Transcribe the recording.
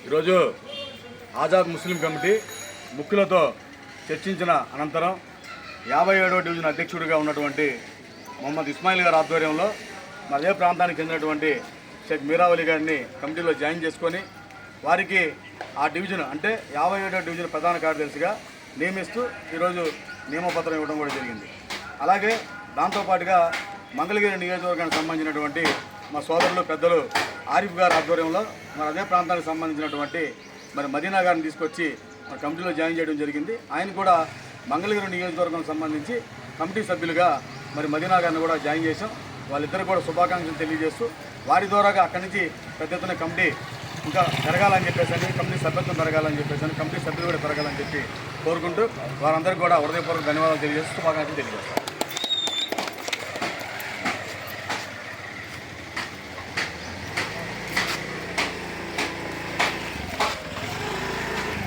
ఈరోజు ఆజాద్ ముస్లిం కమిటీ ముఖ్యులతో చర్చించిన అనంతరం 57వ డివిజన్ అధ్యక్షుడిగా ఉన్నటువంటి మొహమ్మద్ ఇస్మాయిల్ గారి ఆధ్వర్యంలో అదే ప్రాంతానికి చెందినటువంటి షేక్ మీరావలి గారిని కమిటీలో జాయిన్ చేసుకొని వారికి ఆ డివిజన్ అంటే 57వ డివిజన్ ప్రధాన కార్యదర్శిగా నియమిస్తూ ఈరోజు నియమపత్రం ఇవ్వడం కూడా జరిగింది. అలాగే దాంతోపాటుగా మంగళగిరి నియోజకవర్గానికి సంబంధించినటువంటి మా సోదరులు పెద్దలు ఆరిఫ్ గారి ఆధ్వర్యంలో అదే ప్రాంతానికి సంబంధించినటువంటి మదీనా గారిని తీసుకొచ్చి కమిటీలో జాయిన్ చేయడం జరిగింది. ఆయన కూడా మంగళగిరి నియోజకవర్గానికి సంబంధించి కమిటీ సభ్యులుగా మదీనా గారిని కూడా జాయిన్ చేశాం. వాళ్ళిద్దరు కూడా శుభాకాంక్షలు తెలియజేస్తూ వారి ద్వారాగా అక్కడి నుంచి పెద్ద ఎత్తున కమిటీ ఇంకా పెరగాలని చెప్పేసి కమిటీ సభ్యత్వం పెరగాలని చెప్పేసి కమిటీ సభ్యులు కూడా పెరగాలని చెప్పి కోరుకుంటూ వారందరికీ కూడా హృదయపూర్వక ధన్యవాదాలు తెలియజేస్తూ శుభాకాంక్షలు తెలియజేస్తాం.